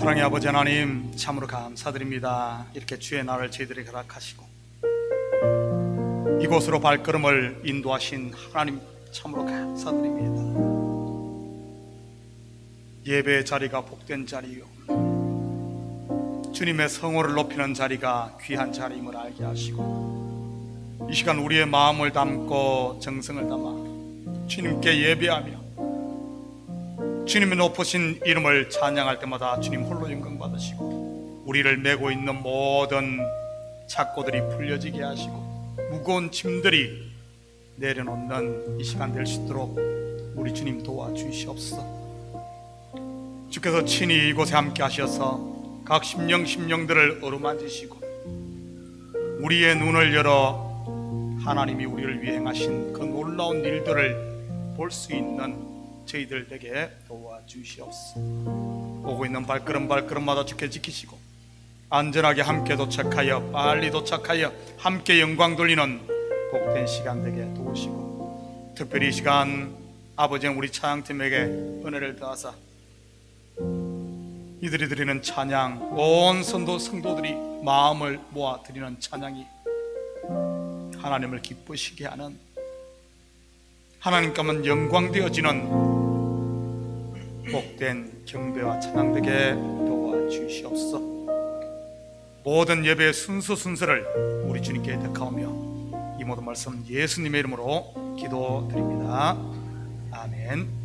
사랑의 아버지 하나님, 참으로 감사드립니다. 이렇게 주의 날을 저희들에게 허락하시고 이곳으로 발걸음을 인도하신 하나님, 참으로 감사드립니다. 예배의 자리가 복된 자리요, 주님의 성호를 높이는 자리가 귀한 자리임을 알게 하시고, 이 시간 우리의 마음을 담고 정성을 담아 주님께 예배하며 주님의 높으신 이름을 찬양할 때마다 주님 홀로 영광 받으시고, 우리를 메고 있는 모든 착고들이 풀려지게 하시고 무거운 짐들이 내려놓는 이 시간 될 수 있도록 우리 주님 도와주시옵소서. 주께서 친히 이곳에 함께 하셔서 각 심령들을 어루만지시고 우리의 눈을 열어 하나님이 우리를 위해 행하신 그 놀라운 일들을 볼 수 있는 저희들 되게 도와주시옵소서. 오고 있는 발걸음마다 주께 지키시고 안전하게 함께 도착하여 빨리 도착하여 함께 영광 돌리는 복된 시간 되게 도우시고, 특별히 이 시간 아버지 우리 찬양팀에게 은혜를 더하사 이들이 드리는 찬양, 온 성도들이 마음을 모아 드리는 찬양이 하나님을 기쁘시게 하는, 하나님께만 영광되어지는 복된 경배와 찬양 되게 도와주시옵소서. 모든 예배의 순서를 우리 주님께 택하오며 이 모든 말씀 예수님의 이름으로 기도드립니다. 아멘.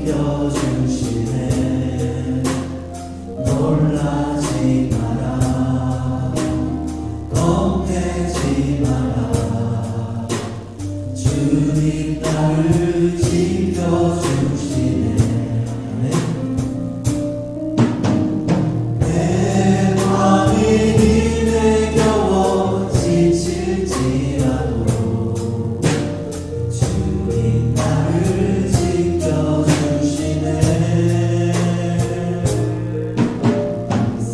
지켜주시네. 놀라지 마라, 겁내지 마라. 주님 나를 지켜주시네. 내 마음이 힘에 겨워 지칠지라도 주님 나를 지켜주시네.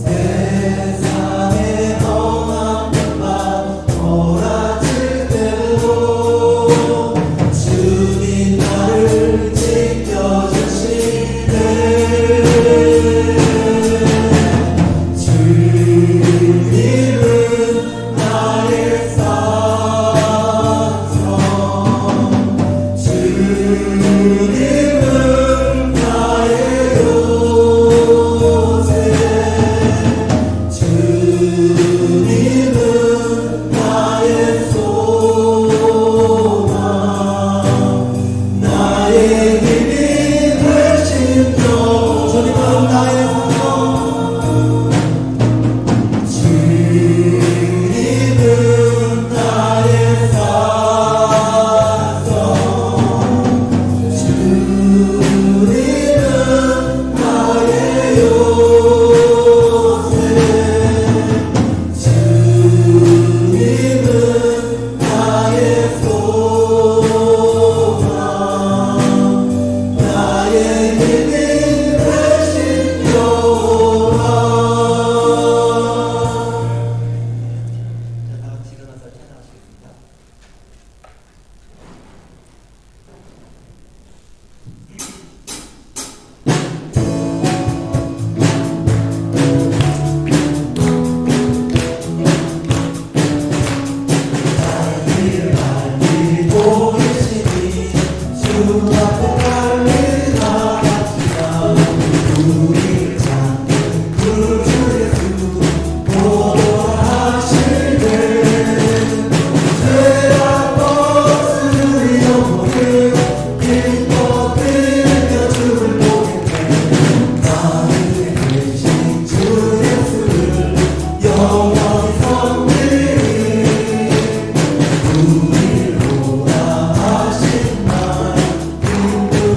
세상의 험한 벽만 몰아칠 때도 주님 나를 지켜주시네. 주님은 나의 산성, 주님은 나의 요새, 주님은 나의 소망, 나의 힘이 되신 주. 주님은 나의 산성, 주님은 나의 산성, 주님은 나의 요새, 주님은 나의 소망, 나의 힘이 되신 여호와. 다 같이 일어나서 찬양하시겠습니다. 알고 계시니 주 앞에 달리 나갑시다. 우리를 찾는 그 주 예수 보호하시네. 죄악 벗은 영혼을 기뻐 드리며 주를 보겠네. 나를 대신 주 예수를 영원히 섬기리. 우리를 보호하신 날 기쁘게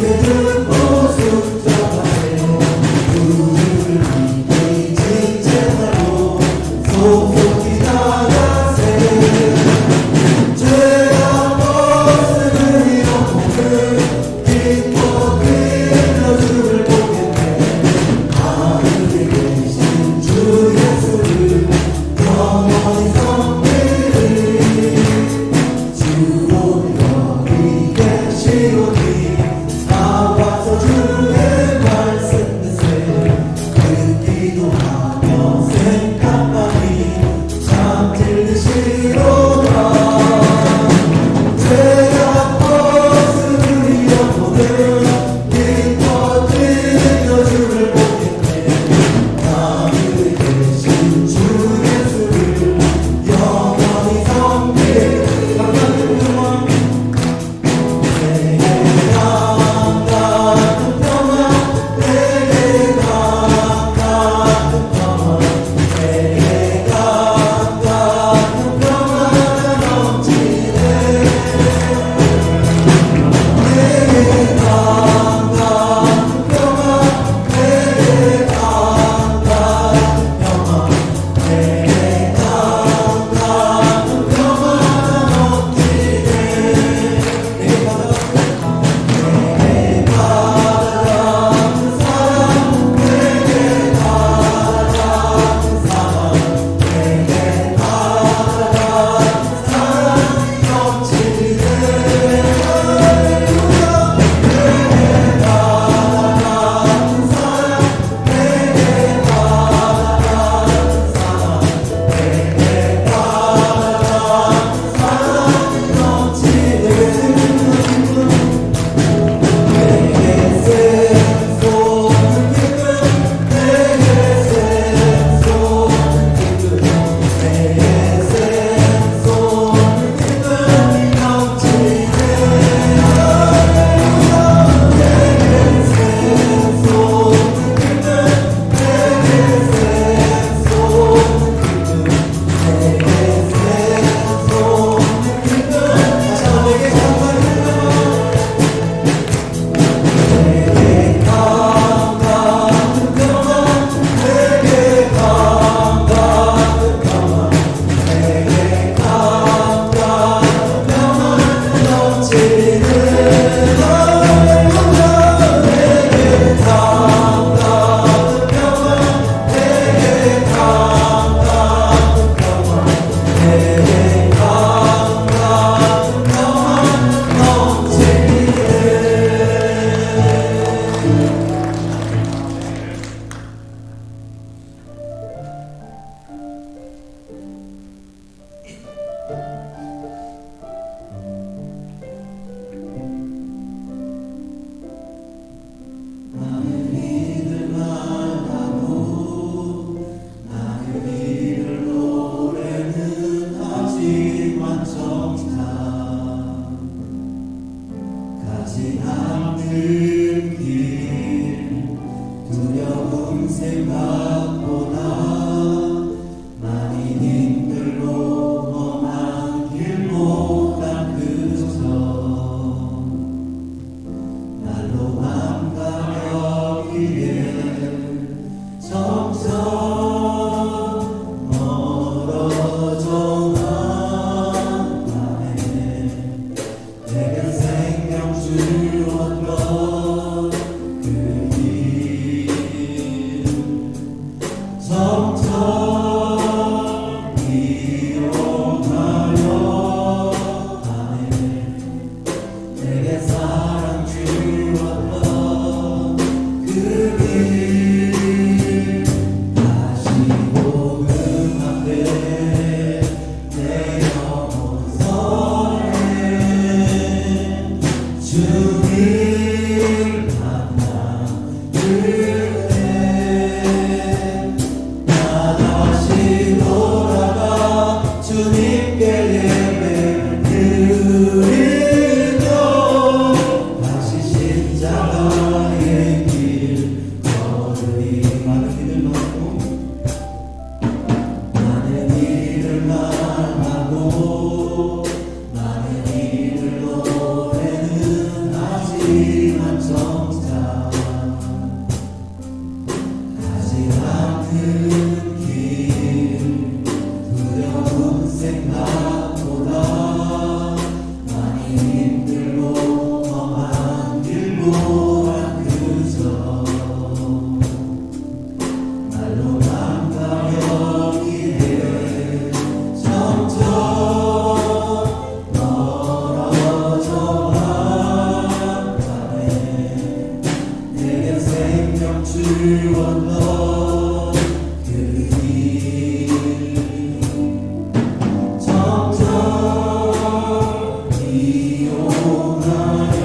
닿는 길 두려움 생각보다 많이 힘들고 험한 길보다 그저 날로만 가려기에 점점 멀어져만 가네. 내겐 생명 주었던 그 길 점점 이용하려 하네. 내게 사랑 주었던 그 길 다시 복음 앞에 내 영혼 선해. 주님 만나 그때 나 다시 돌아가 주님께 예배를 드리며 다시 십자가의 길 걸으리. 많은 일을 말하고 많은 일을 노래는 하지만 정작 가지 않는 길 두려운 생각보다 많이 힘들고 험한 길보다 그저 날로만 가려기에 점점 멀어져만 가네. 내겐 생명 주었던 그 길 점점 이용하려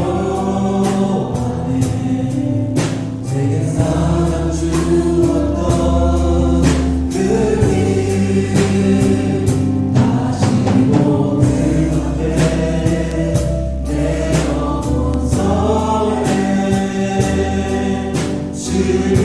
하네. 내게 사랑 주었던 그 길 다시 복음 앞에 내 영혼 선해. 주님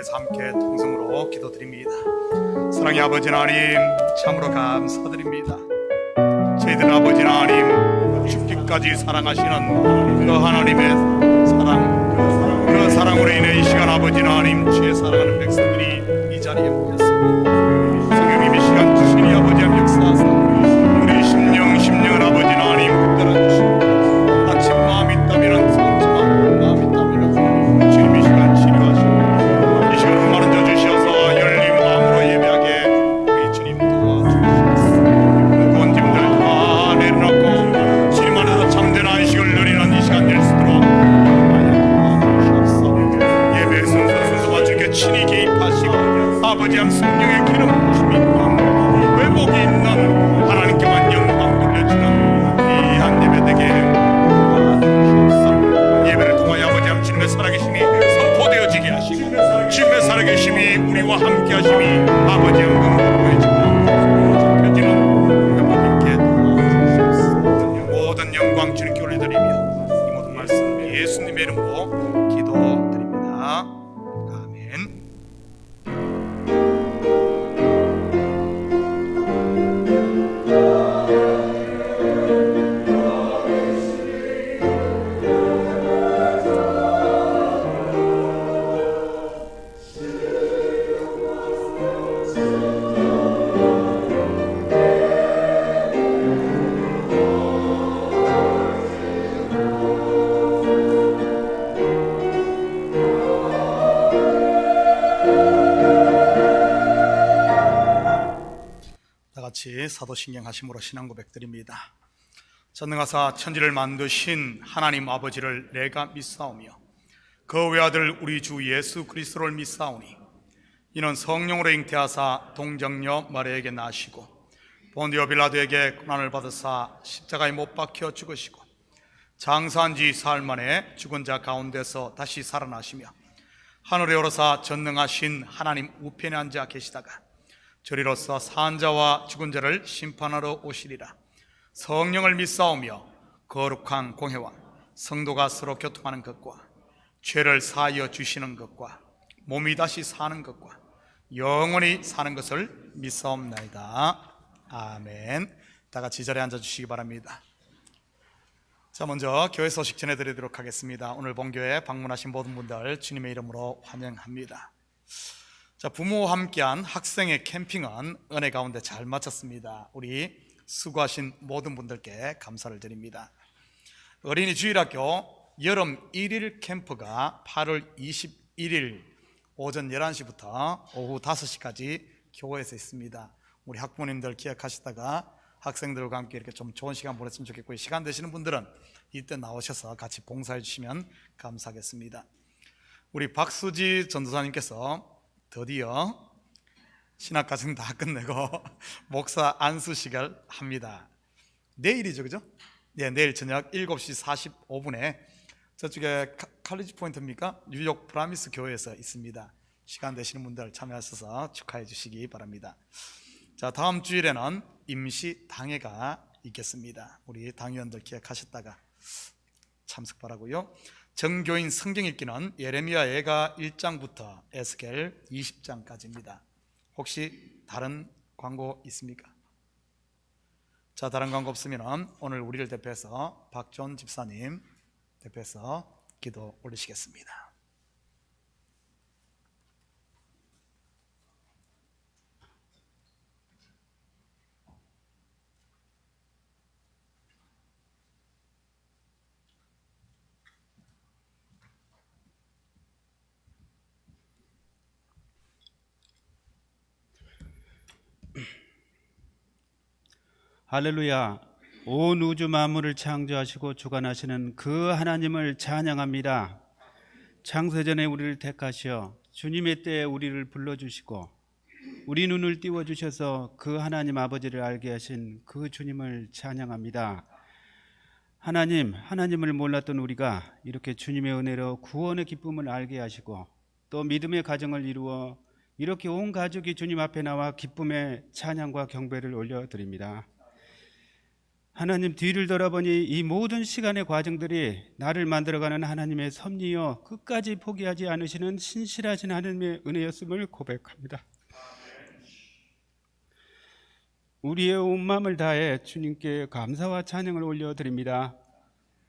위해서 함께 통성으로 기도드립니다. 사랑의 아버지 하나님, 참으로 감사드립니다. 저희들 아버지 하나님, 죽기까지 사랑하시는 그 하나님의 사랑, 그 사랑으로 인해 이 시간 아버지 하나님, 주의 사랑하는 백성들이 이 자리에 모였습니다. 성령님이 시간 주시니 아버지 하나님 역사하사 우리 심령을 아버지 하나님 붙들어 주시고, 아침 마음이 있다면 상처만 마음이 있다면 주님 이 시간 치료하시고, 이 시간 마른 저 주셔서 열린 마음으로 예배하게 우리 주님 도와주시옵소서. 무거운 짐들 다 내려놓고 주님 안에서 참된 안식을 누리는 이 시간 될 수 있도록 예배 순서와 주께 친히 개입하시고 아버지 함 성령의 기름 부으심이 있는 회복이 있는 하나님께만 영광 돌려주는 귀한 예배 되게 도와주시옵소서. 예배를 통하여 아버지 함 주님의 살아계심이 선포되어지게 하시고 주님의 살아계심이 우리와 함께 하심이 아버지 함 눈으로 보여지고 펴지는 회복 있게 도와주시옵소서. 모든 영광 주님께 올려드리며 이 모든 말씀 예수님의 이름으로 기도드립니다. 아멘. 같이 사도신경 하심으로 신앙 고백드립니다. 전능하사 천지를 만드신 하나님 아버지를 내가 믿사오며 그 외아들 우리 주 예수 그리스도를 믿사오니 이는 성령으로 잉태하사 동정녀 마리아에게 나시고 본디오 빌라도에게 고난을 받으사 십자가에 못 박혀 죽으시고 장사한 지 사흘 만에 죽은 자 가운데서 다시 살아나시며 하늘에 오르사 전능하신 하나님 우편에 앉아 계시다가 저리로서 산 자와 죽은 자를 심판하러 오시리라. 성령을 믿사오며 거룩한 공회와 성도가 서로 교통하는 것과 죄를 사하여 주시는 것과 몸이 다시 사는 것과 영원히 사는 것을 믿사옵나이다. 아멘. 다 같이 자리에 앉아주시기 바랍니다. 자, 먼저 교회 소식 전해드리도록 하겠습니다. 오늘 본교회 방문하신 모든 분들 주님의 이름으로 환영합니다. 자, 부모와 함께한 학생의 캠핑은 은혜 가운데 잘 마쳤습니다. 우리 수고하신 모든 분들께 감사를 드립니다. 어린이 주일학교 여름 1일 캠프가 8월 21일 오전 11시부터 오후 5시까지 교회에서 있습니다. 우리 학부모님들 기억하시다가 학생들과 함께 이렇게 좀 좋은 시간 보냈으면 좋겠고요. 시간 되시는 분들은 이때 나오셔서 같이 봉사해 주시면 감사하겠습니다. 우리 박수지 전도사님께서 드디어 신학과정 다 끝내고 목사 안수식을 합니다. 내일이죠, 그죠? 네, 내일 저녁 7시 45분에 저쪽에 칼리지 포인트입니까? 뉴욕 브라미스 교회에서 있습니다. 시간 되시는 분들 참여하셔서 축하해 주시기 바랍니다. 자, 다음 주일에는 임시 당회가 있겠습니다. 우리 당위원들 기억하셨다가 참석 바라고요. 정교인 성경 읽기는 예레미야 예가 1장부터 에스겔 20장까지입니다. 혹시 다른 광고 있습니까? 자, 다른 광고 없으면 오늘 우리를 대표해서 박존 집사님 대표해서 기도 올리시겠습니다. 할렐루야. 온 우주 만물을 창조하시고 주관하시는 그 하나님을 찬양합니다. 창세전에 우리를 택하시어 주님의 때에 우리를 불러주시고 우리 눈을 띄워주셔서 그 하나님 아버지를 알게 하신 그 주님을 찬양합니다. 하나님을 몰랐던 우리가 이렇게 주님의 은혜로 구원의 기쁨을 알게 하시고 또 믿음의 가정을 이루어 이렇게 온 가족이 주님 앞에 나와 기쁨의 찬양과 경배를 올려드립니다. 하나님 뒤를 돌아보니 이 모든 시간의 과정들이 나를 만들어가는 하나님의 섭리요 끝까지 포기하지 않으시는 신실하신 하나님의 은혜였음을 고백합니다. 우리의 온 마음을 다해 주님께 감사와 찬양을 올려드립니다.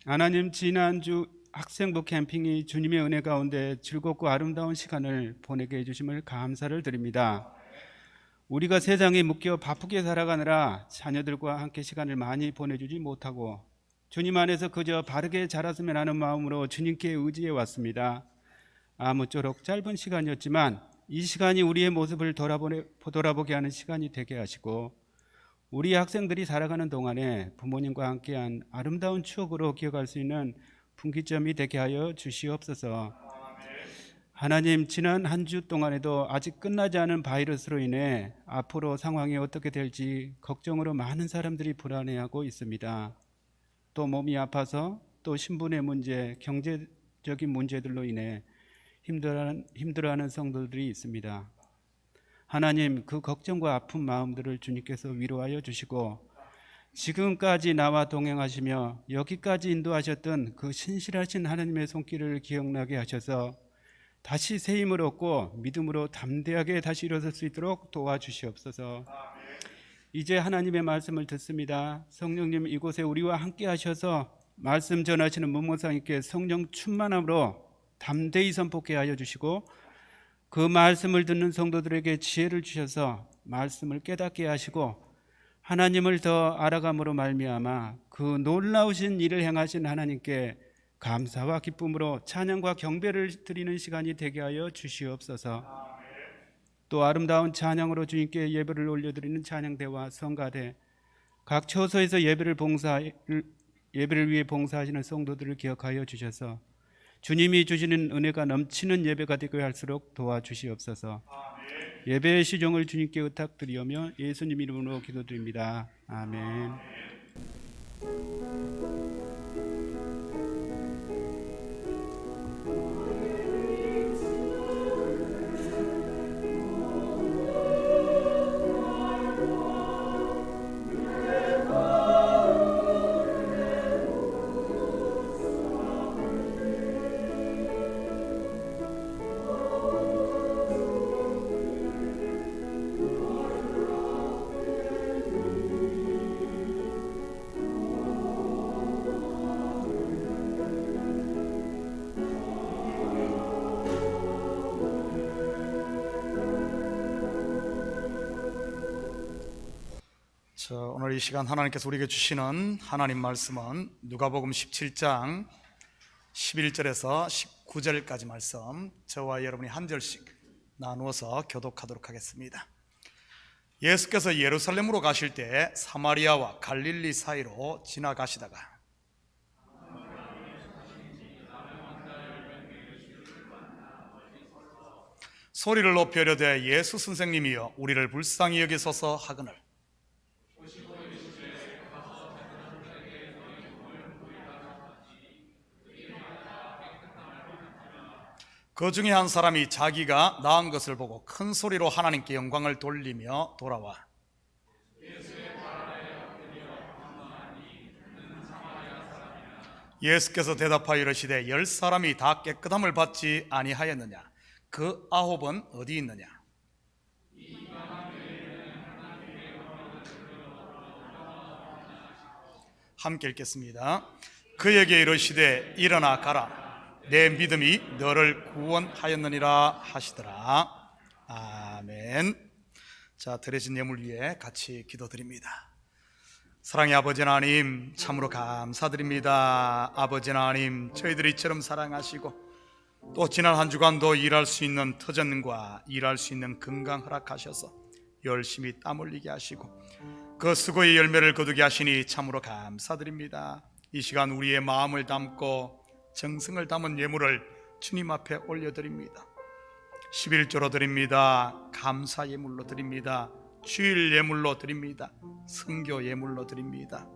하나님, 지난주 학생부 캠핑이 주님의 은혜 가운데 즐겁고 아름다운 시간을 보내게 해주심을 감사를 드립니다. 우리가 세상에 묶여 바쁘게 살아가느라 자녀들과 함께 시간을 많이 보내주지 못하고 주님 안에서 그저 바르게 자랐으면 하는 마음으로 주님께 의지해 왔습니다. 아무쪼록 짧은 시간이었지만 이 시간이 우리의 모습을 돌아보게 하는 시간이 되게 하시고 우리 학생들이 살아가는 동안에 부모님과 함께한 아름다운 추억으로 기억할 수 있는 분기점이 되게 하여 주시옵소서. 하나님, 지난 한 주 동안에도 아직 끝나지 않은 바이러스로 인해 앞으로 상황이 어떻게 될지 걱정으로 많은 사람들이 불안해하고 있습니다. 또 몸이 아파서 또 신분의 문제, 경제적인 문제들로 인해 힘들어하는 성도들이 있습니다. 하나님, 그 걱정과 아픈 마음들을 주님께서 위로하여 주시고 지금까지 나와 동행하시며 여기까지 인도하셨던 그 신실하신 하나님의 손길을 기억나게 하셔서 다시 새 힘을 얻고 믿음으로 담대하게 다시 일어설 수 있도록 도와주시옵소서. 이제 하나님의 말씀을 듣습니다. 성령님, 이곳에 우리와 함께 하셔서 말씀 전하시는 문목사님께 성령 충만함으로 담대히 선포케 하여 주시고 그 말씀을 듣는 성도들에게 지혜를 주셔서 말씀을 깨닫게 하시고 하나님을 더 알아감으로 말미암아 그 놀라우신 일을 행하신 하나님께 감사와 기쁨으로 찬양과 경배를 드리는 시간이 되게 하여 주시옵소서. 또 아름다운 찬양으로 주님께 예배를 올려드리는 찬양대와 성가대, 각 처소에서 예배를 위해 봉사하시는 성도들을 기억하여 주셔서 주님이 주시는 은혜가 넘치는 예배가 되게 할수록 도와주시옵소서. 예배의 시종을 주님께 의탁드리오며 예수님 이름으로 기도드립니다. 아멘. 오늘 이 시간 하나님께서 우리에게 주시는 하나님 말씀은 누가복음 17장 11절에서 19절까지 말씀, 저와 여러분이 한 절씩 나누어서 교독하도록 하겠습니다. 예수께서 예루살렘으로 가실 때 사마리아와 갈릴리 사이로 지나가시다가 소리를 높여 이르되 예수 선생님이여 우리를 불쌍히 여기소서 하거늘 그 중에 한 사람이 자기가 낳은 것을 보고 큰 소리로 하나님께 영광을 돌리며 돌아와 예수께서 대답하여 이르시되 10사람이 다 깨끗함을 받지 아니하였느냐? 그 9은 어디 있느냐? 함께 읽겠습니다. 그에게 이르시되 일어나 가라 내 믿음이 너를 구원하였느니라 하시더라. 아멘. 자, 드려진 예물 위에 같이 기도드립니다. 사랑의 아버지 하나님, 참으로 감사드립니다. 아버지 하나님, 저희들이 이처럼 사랑하시고 또 지난 한 주간도 일할 수 있는 터전과 일할 수 있는 건강 허락하셔서 열심히 땀 흘리게 하시고 그 수고의 열매를 거두게 하시니 참으로 감사드립니다. 이 시간 우리의 마음을 담고 정성을 담은 예물을 주님 앞에 올려드립니다. 11조로 드립니다. 감사 예물로 드립니다. 주일 예물로 드립니다. 선교 예물로 드립니다.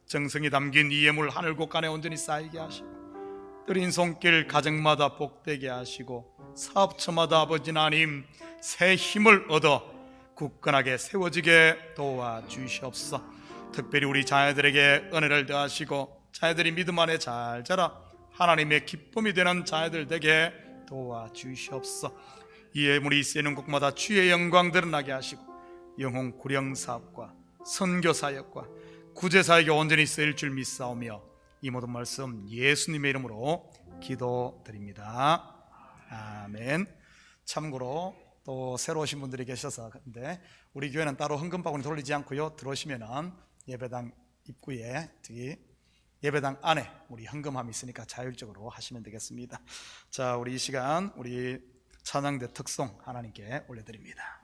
정성이 담긴 이 예물 하늘 곳간에 온전히 쌓이게 하시고 드린 손길 가정마다 복되게 하시고 사업처마다 아버지 하나님 새 힘을 얻어 굳건하게 세워지게 도와주시옵소서. 특별히 우리 자녀들에게 은혜를 더하시고 자녀들이 믿음 안에 잘 자라 하나님의 기쁨이 되는 자녀들 되게 도와주시옵소서. 이 예물이 쓰이는 곳마다 주의 영광 드러나게 하시고 영혼 구령 사업과 선교 사역과 구제 사역에 온전히 쓰일 줄 믿사오며 이 모든 말씀 예수님의 이름으로 기도드립니다. 아멘. 참고로 또 새로 오신 분들이 계셔서 근데 우리 교회는 따로 헌금 바구니 돌리지 않고요, 들어오시면은 예배당 입구에 저기 예배당 안에 우리 헌금함이 있으니까 자율적으로 하시면 되겠습니다. 자, 우리 이 시간 우리 찬양대 특송 하나님께 올려드립니다.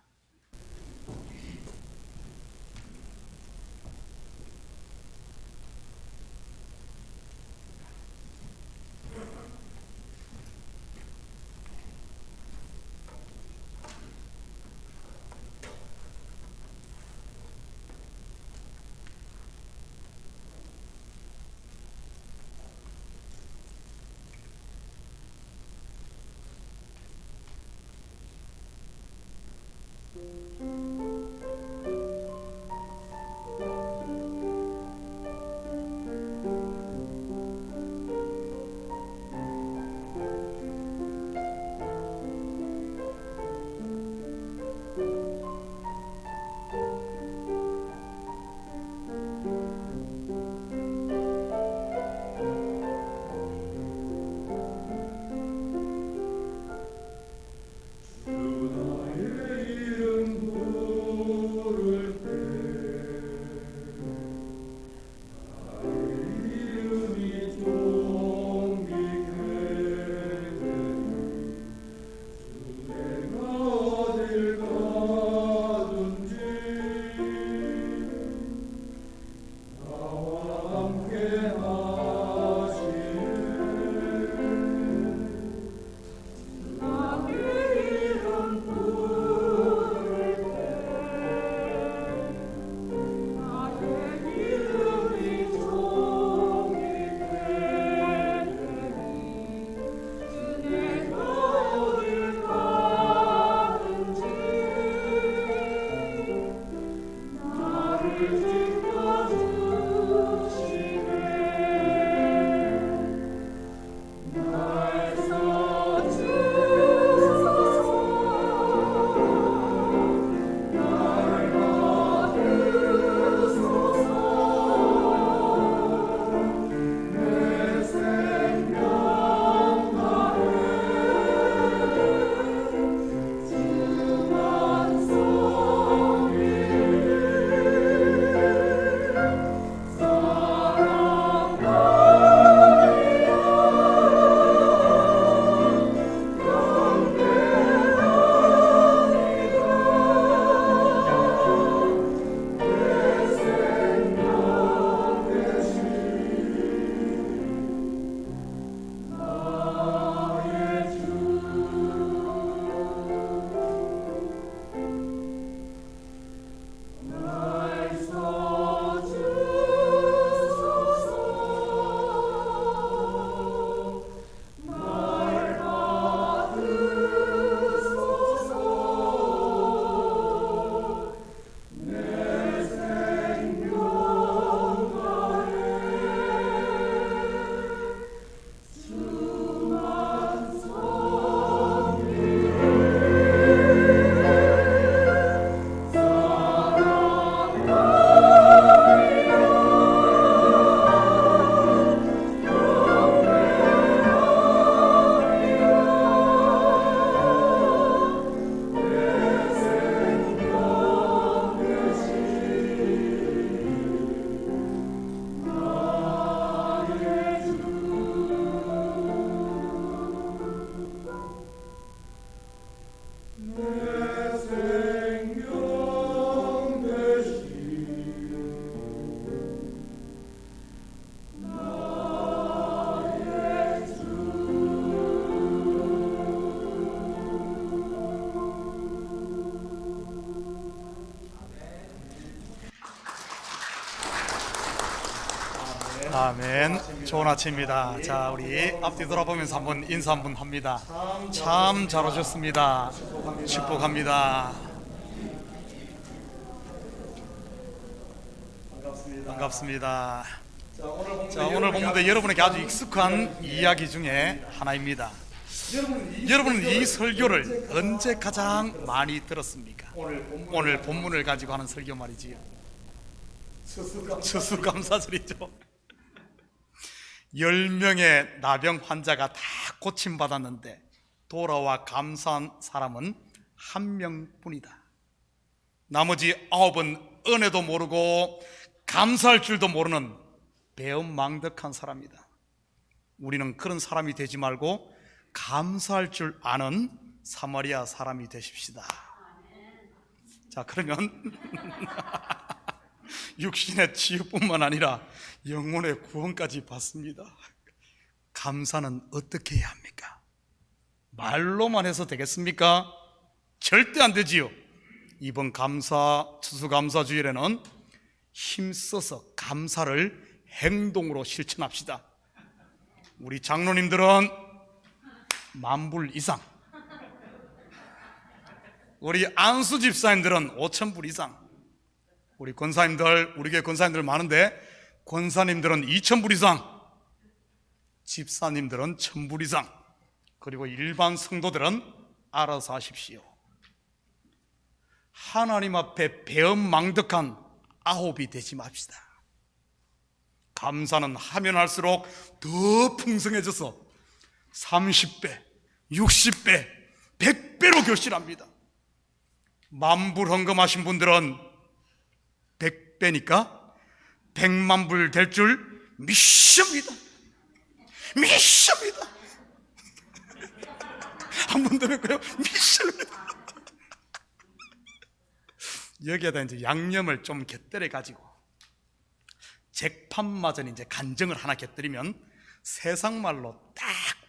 아멘. 좋은 아침입니다. 자, 우리 앞뒤 돌아보면서 한번 인사 한번 합니다. 참 잘 오셨습니다. 축복합니다. 반갑습니다. 반갑습니다. 자, 오늘 본문도 여러분에게 아주 익숙한 이야기 중에 하나입니다. 여러분은 이 설교를 언제 가장 많이 들었습니까? 오늘 본문을 가지고 하는 설교 말이지요. 추수감사절이죠. 10명의 나병 환자가 다 고침받았는데 돌아와 감사한 사람은 한 명뿐이다. 나머지 9은 은혜도 모르고 감사할 줄도 모르는 배은망덕한 사람이다. 우리는 그런 사람이 되지 말고 감사할 줄 아는 사마리아 사람이 되십시다. 자, 그러면 육신의 치유뿐만 아니라 영혼의 구원까지 받습니다. 감사는 어떻게 해야 합니까? 말로만 해서 되겠습니까? 절대 안 되지요. 이번 추수감사주일에는 힘써서 감사를 행동으로 실천합시다. 우리 장로님들은 10,000불 이상, 우리 안수 집사님들은 5,000불 이상, 우리 권사님들, 우리 교회 권사님들 많은데 권사님들은 2,000불 이상, 집사님들은 1,000불 이상, 그리고 일반 성도들은 알아서 하십시오. 하나님 앞에 배은망덕한 9이 되지 맙시다. 감사는 하면 할수록 더 풍성해져서 30배, 60배, 100배로 결실합니다. 10,000불 헌금하신 분들은 100배니까 100,000,000불 될 줄 믿습니다. 믿습니다. 한 번 더 뵙고요. 믿습니다. 여기에다 이제 양념을 좀 곁들여 가지고 잭판마전 이제 간정을 하나 곁들이면 세상 말로 딱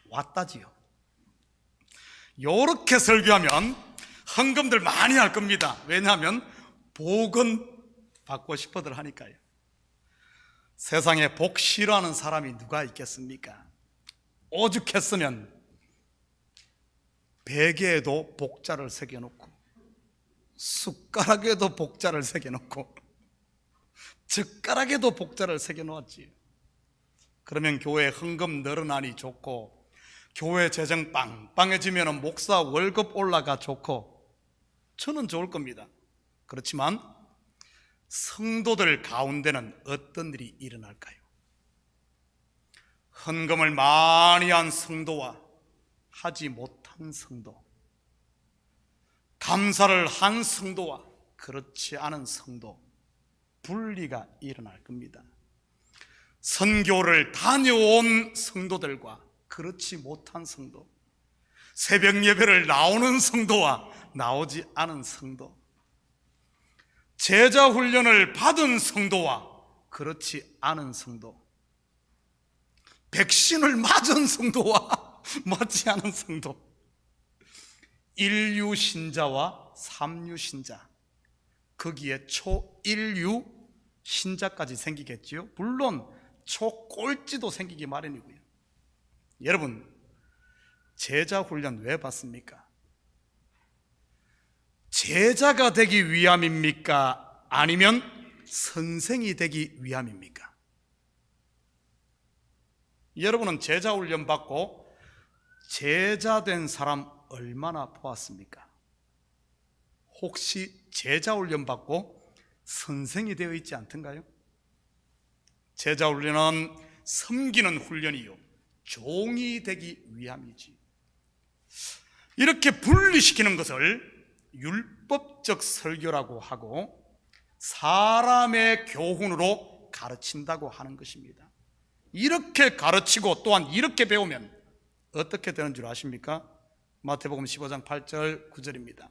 왔다지요. 요렇게 설교하면 헌금들 많이 할 겁니다. 왜냐하면 복은 받고 싶어들 하니까요. 세상에 복 싫어하는 사람이 누가 있겠습니까? 오죽했으면 베개에도 복자를 새겨놓고 숟가락에도 복자를 새겨놓고 젓가락에도 복자를 새겨놓았지. 그러면 교회 헌금 늘어나니 좋고 교회 재정 빵빵해지면 목사 월급 올라가 좋고 저는 좋을 겁니다. 그렇지만 성도들 가운데는 어떤 일이 일어날까요? 헌금을 많이 한 성도와 하지 못한 성도, 감사를 한 성도와 그렇지 않은 성도, 분리가 일어날 겁니다. 선교를 다녀온 성도들과 그렇지 못한 성도, 새벽 예배를 나오는 성도와 나오지 않은 성도, 제자 훈련을 받은 성도와 그렇지 않은 성도, 백신을 맞은 성도와 맞지 않은 성도, 1류 신자와 3류 신자, 거기에 초1류 신자까지 생기겠지요. 물론 초꼴찌도 생기기 마련이고요. 여러분, 제자 훈련 왜 받습니까? 제자가 되기 위함입니까? 아니면 선생이 되기 위함입니까? 여러분은 제자 훈련 받고 제자 된 사람 얼마나 보았습니까? 혹시 제자 훈련 받고 선생이 되어 있지 않던가요? 제자 훈련은 섬기는 훈련이요 종이 되기 위함이지. 이렇게 분리시키는 것을 율법적 설교라고 하고 사람의 교훈으로 가르친다고 하는 것입니다. 이렇게 가르치고 또한 이렇게 배우면 어떻게 되는 줄 아십니까? 마태복음 15장 8절 9절입니다.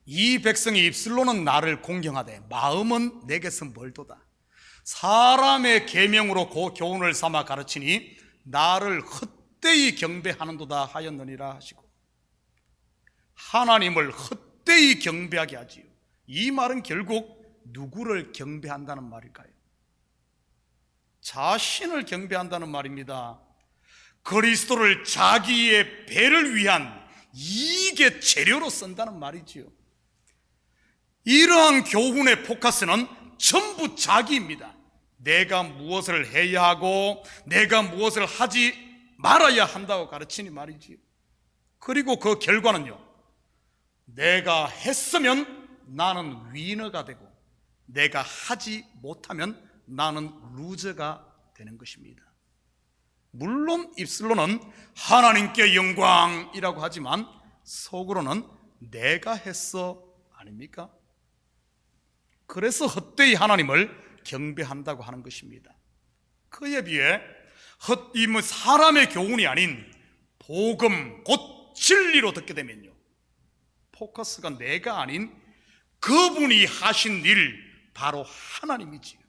이 백성이 입술로는 나를 공경하되 마음은 내게서 멀도다. 사람의 계명으로 교훈을 삼아 가르치니 나를 헛되이 경배하는도다 하였느니라 하시고, 하나님을 헛되이 경배하게 하지요. 이 말은 결국 누구를 경배한다는 말일까요? 자신을 경배한다는 말입니다. 그리스도를 자기의 배를 위한 이익의 재료로 쓴다는 말이지요. 이러한 교훈의 포커스는 전부 자기입니다. 내가 무엇을 해야 하고 내가 무엇을 하지 말아야 한다고 가르치니 말이지요. 그리고 그 결과는요, 내가 했으면 나는 위너가 되고 내가 하지 못하면 나는 루저가 되는 것입니다. 물론 입술로는 하나님께 영광이라고 하지만 속으로는 내가 했어 아닙니까? 그래서 헛되이 하나님을 경배한다고 하는 것입니다. 그에 비해 사람의 교훈이 아닌 복음 곧 진리로 듣게 되면요, 포커스가 내가 아닌 그분이 하신 일, 바로 하나님이지요.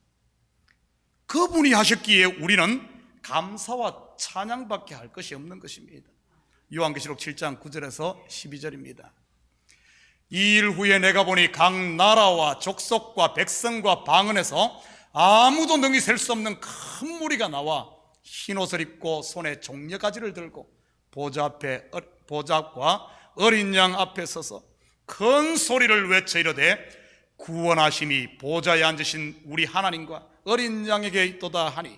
그분이 하셨기에 우리는 감사와 찬양밖에 할 것이 없는 것입니다. 요한계시록 7장 9절에서 12절입니다. 이 일 후에 내가 보니 각 나라와 족속과 백성과 방언에서 아무도 능히 셀 수 없는 큰 무리가 나와 흰 옷을 입고 손에 종려가지를 들고 보좌과 어린 양 앞에 서서 큰 소리를 외쳐 이르되 구원하심이 보좌에 앉으신 우리 하나님과 어린 양에게 있도다 하니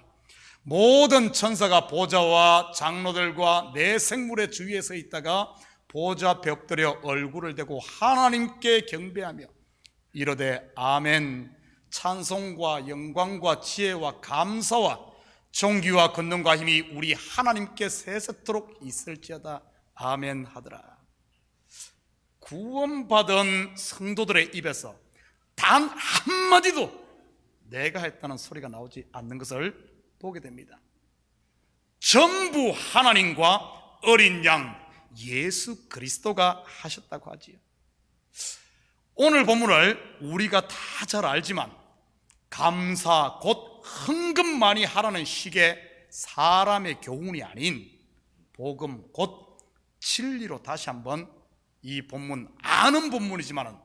모든 천사가 보좌와 장로들과 내 생물의 주위에 서 있다가 보좌 앞에 엎드려 얼굴을 대고 하나님께 경배하며 이르되 아멘. 찬송과 영광과 지혜와 감사와 존귀와 권능과 힘이 우리 하나님께 세세토록 있을지어다. 아멘 하더라. 구원받은 성도들의 입에서 단 한마디도 내가 했다는 소리가 나오지 않는 것을 보게 됩니다. 전부 하나님과 어린 양 예수 그리스도가 하셨다고 하지요. 오늘 본문을 우리가 다 잘 알지만 감사 곧 헌금만이 하라는 식의 사람의 교훈이 아닌 복음 곧 진리로 다시 한번 이 본문, 아는 본문이지만은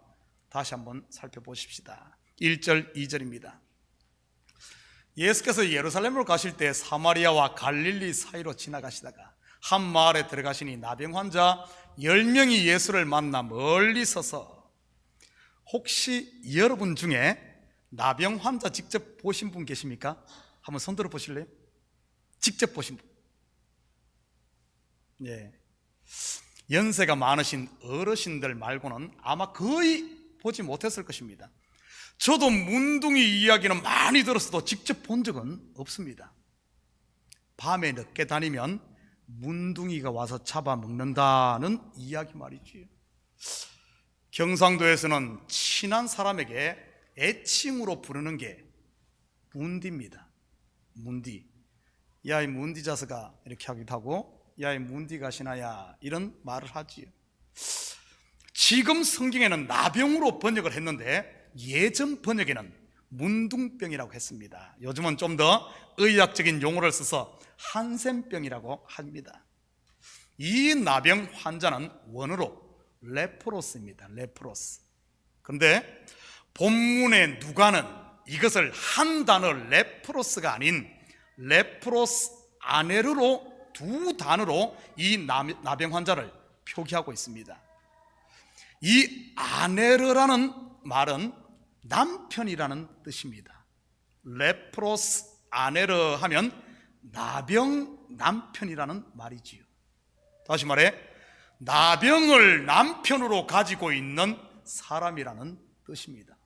다시 한번 살펴보십시다. 1절 2절입니다. 예수께서 예루살렘으로 가실 때 사마리아와 갈릴리 사이로 지나가시다가 한 마을에 들어가시니 나병 환자 10명이 예수를 만나 멀리 서서, 혹시 여러분 중에 나병 환자 직접 보신 분 계십니까? 한번 손 들어 보실래요? 직접 보신 분. 네. 연세가 많으신 어르신들 말고는 아마 거의 보지 못했을 것입니다. 저도 문둥이 이야기는 많이 들었어도 직접 본 적은 없습니다. 밤에 늦게 다니면 문둥이가 와서 잡아먹는다는 이야기 말이지요. 경상도에서는 친한 사람에게 애칭으로 부르는 게 문디입니다. 문디. 야, 이 문디 자식아, 이렇게 하기도 하고, 야, 이 문디 가시나야, 이런 말을 하지요. 지금 성경에는 나병으로 번역을 했는데 예전 번역에는 문둥병이라고 했습니다. 요즘은 좀 더 의학적인 용어를 써서 한센병이라고 합니다. 이 나병 환자는 원어로 레프로스입니다. 레프로스. 근데 본문의 누가는 이것을 한 단어 레프로스가 아닌 레프로스 아네르로 두 단어로 이 나병 환자를 표기하고 있습니다. 이 아네르라는 말은 남편이라는 뜻입니다. 레프로스 아네르 하면 나병 남편이라는 말이지요. 다시 말해 나병을 남편으로 가지고 있는 사람이라는 뜻입니다.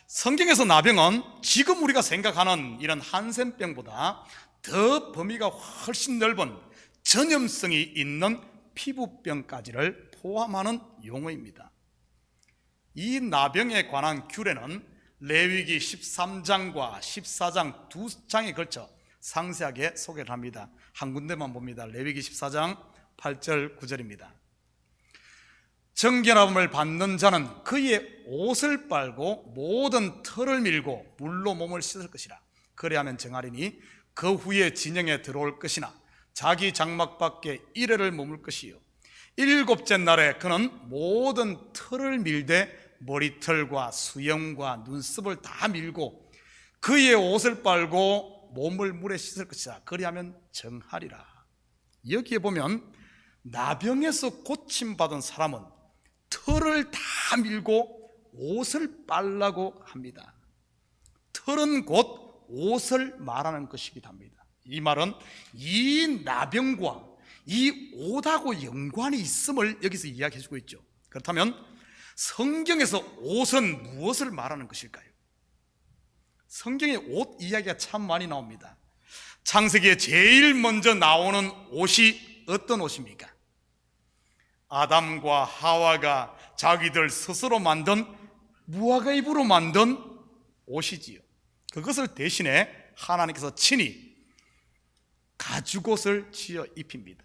성경에서 나병은 지금 우리가 생각하는 이런 한센병보다 더 범위가 훨씬 넓은 전염성이 있는 피부병까지를 포함하는 용어입니다. 이 나병에 관한 규례는 레위기 13장과 14장 두 장에 걸쳐 상세하게 소개를 합니다. 한 군데만 봅니다. 레위기 14장 8절 9절입니다. 정결함을 받는 자는 그의 옷을 빨고 모든 털을 밀고 물로 몸을 씻을 것이라. 그리하면 정하리니 그 후에 진영에 들어올 것이나 자기 장막 밖에 이래를 머물 것이요, 일곱째 날에 그는 모든 털을 밀되 머리털과 수염과 눈썹을 다 밀고 그의 옷을 빨고 몸을 물에 씻을 것이다. 그리하면 정하리라. 여기에 보면 나병에서 고침받은 사람은 털을 다 밀고 옷을 빨라고 합니다. 털은 곧 옷을 말하는 것이기도 합니다. 이 말은 이 나병과 이 옷하고 연관이 있음을 여기서 이야기해 주고 있죠. 그렇다면 성경에서 옷은 무엇을 말하는 것일까요? 성경에 옷 이야기가 참 많이 나옵니다. 창세기에 제일 먼저 나오는 옷이 어떤 옷입니까? 아담과 하와가 자기들 스스로 만든 무화과 잎으로 만든 옷이지요. 그것을 대신에 하나님께서 친히 가죽옷을 지어 입힙니다.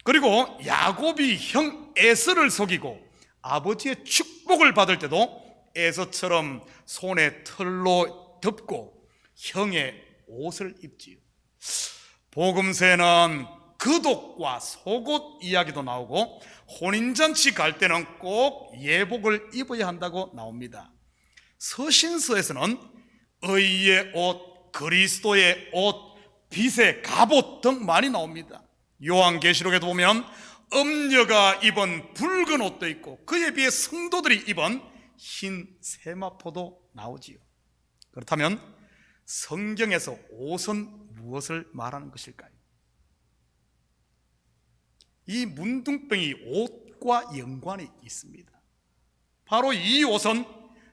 그리고 야곱이 형 에서를 속이고 아버지의 축복을 받을 때도 에서처럼 손에 털로 덮고 형의 옷을 입지요. 복음서에는 겉옷과 속옷 이야기도 나오고 혼인잔치 갈 때는 꼭 예복을 입어야 한다고 나옵니다. 서신서에서는 의의 옷, 그리스도의 옷, 빛의 갑옷 등 많이 나옵니다. 요한계시록에도 보면 엄녀가 입은 붉은 옷도 있고 그에 비해 성도들이 입은 흰 세마포도 나오지요. 그렇다면 성경에서 옷은 무엇을 말하는 것일까요? 이 문둥병이 옷과 연관이 있습니다. 바로 이 옷은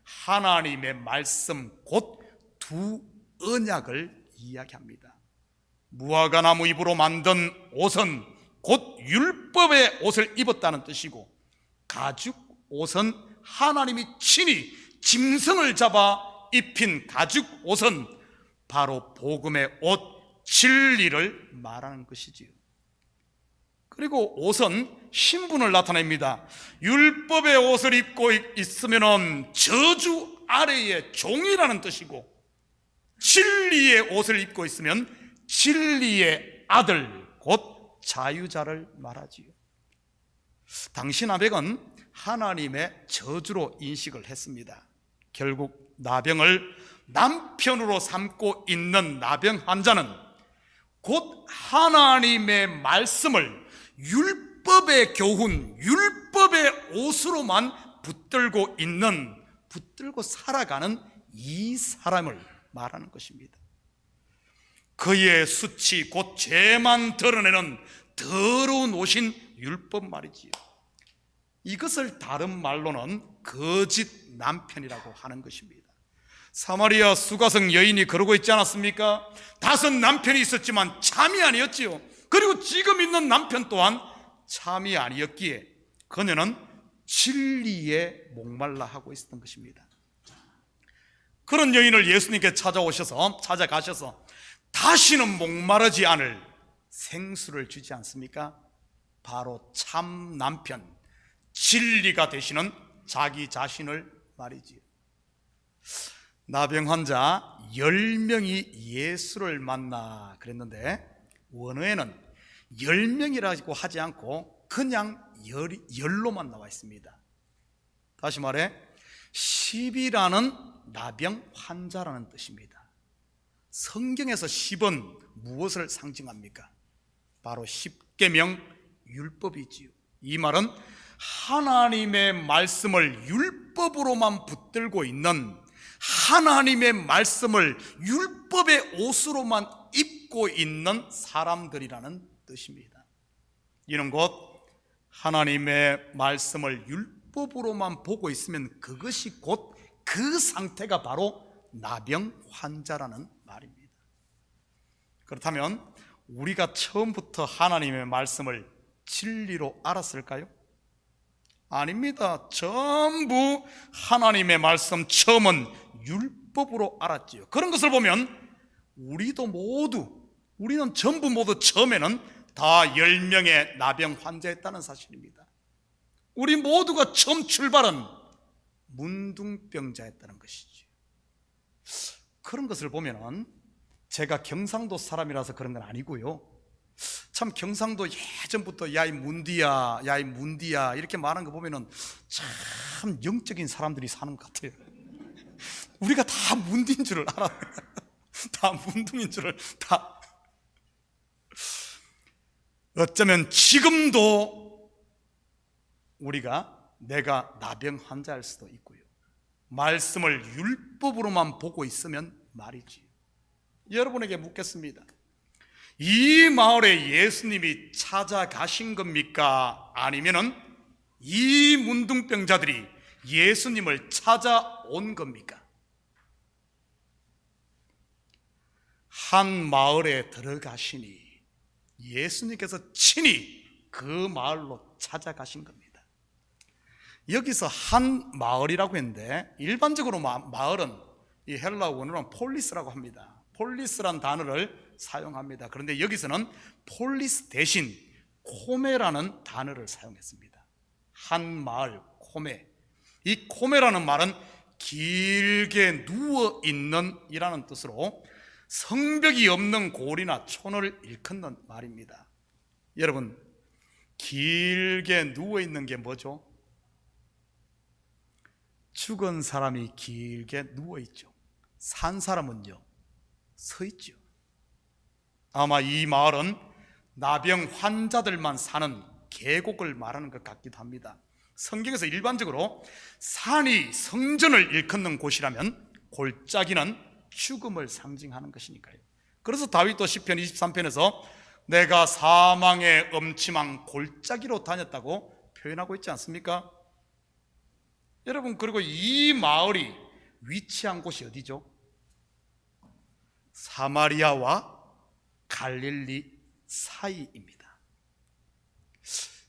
하나님의 말씀 곧 두 언약을 이야기합니다. 무화과나무 잎으로 만든 옷은 곧 율법의 옷을 입었다는 뜻이고, 가죽 옷은 하나님이 친히 짐승을 잡아 입힌 가죽 옷은 바로 복음의 옷, 진리를 말하는 것이지요. 그리고 옷은 신분을 나타냅니다. 율법의 옷을 입고 있으면 저주 아래의 종이라는 뜻이고, 진리의 옷을 입고 있으면 진리의 아들, 곧 자유자를 말하지요. 당시 나병은 하나님의 저주로 인식을 했습니다. 결국 나병을 남편으로 삼고 있는 나병 환자는 곧 하나님의 말씀을 율법의 교훈, 율법의 옷으로만 붙들고 살아가는 이 사람을 말하는 것입니다. 그의 수치, 곧 죄만 드러내는 더러운 옷인 율법 말이지요. 이것을 다른 말로는 거짓 남편이라고 하는 것입니다. 사마리아 수가성 여인이 그러고 있지 않았습니까? 5 남편이 있었지만 참이 아니었지요. 그리고 지금 있는 남편 또한 참이 아니었기에 그녀는 진리에 목말라 하고 있었던 것입니다. 그런 여인을 예수님께 찾아가셔서 다시는 목마르지 않을 생수를 주지 않습니까? 바로 참 남편, 진리가 되시는 자기 자신을 말이지요. 나병 환자 10명이 예수를 만나 그랬는데, 원어에는 10명이라고 하지 않고 그냥 열로만 나와 있습니다. 다시 말해 10이라는 나병 환자라는 뜻입니다. 성경에서 10은 무엇을 상징합니까? 바로 십계명 율법이지요. 이 말은 하나님의 말씀을 율법으로만 붙들고 있는, 하나님의 말씀을 율법의 옷으로만 입고 있는 사람들이라는 뜻입니다. 이는 곧 하나님의 말씀을 율법으로만 보고 있으면 그것이 곧 그 상태가 바로 나병 환자라는 말입니다. 그렇다면 우리가 처음부터 하나님의 말씀을 진리로 알았을까요? 아닙니다. 전부 하나님의 말씀 처음은 율법으로 알았지요. 그런 것을 보면 우리는 전부 모두 처음에는 다 10명의 나병 환자였다는 사실입니다. 우리 모두가 처음 출발은 문둥병자였다는 것이죠. 그런 것을 보면은, 제가 경상도 사람이라서 그런 건 아니고요, 참 경상도 예전부터 야이 문디야 이렇게 말하는 거 보면은 참 영적인 사람들이 사는 것 같아요. 우리가 다 문디인 줄을 알아. 다 문둥인 줄을 다. 어쩌면 지금도 내가 나병 환자일 수도 있고요, 말씀을 율법으로만 보고 있으면 말이지. 여러분에게 묻겠습니다. 이 마을에 예수님이 찾아가신 겁니까? 아니면은 이 문둥병자들이 예수님을 찾아온 겁니까? 한 마을에 들어가시니 예수님께서 친히 그 마을로 찾아가신 겁니다. 여기서 한 마을이라고 했는데 일반적으로 마을은 이 헬라 원어로는 폴리스라고 합니다. 폴리스란 단어를 사용합니다. 그런데 여기서는 폴리스 대신 코메라는 단어를 사용했습니다. 한 마을, 코메. 이 코메라는 말은 길게 누워있는 이라는 뜻으로 성벽이 없는 고리나 촌을 일컫는 말입니다. 여러분, 길게 누워있는 게 뭐죠? 죽은 사람이 길게 누워있죠. 산 사람은요, 서있죠. 아마 이 마을은 나병 환자들만 사는 계곡을 말하는 것 같기도 합니다. 성경에서 일반적으로 산이 성전을 일컫는 곳이라면 골짜기는 죽음을 상징하는 것이니까요. 그래서 다윗도 시편 23편에서 내가 사망의 음침한 골짜기로 다녔다고 표현하고 있지 않습니까? 여러분, 그리고 이 마을이 위치한 곳이 어디죠? 사마리아와 갈릴리 사이입니다.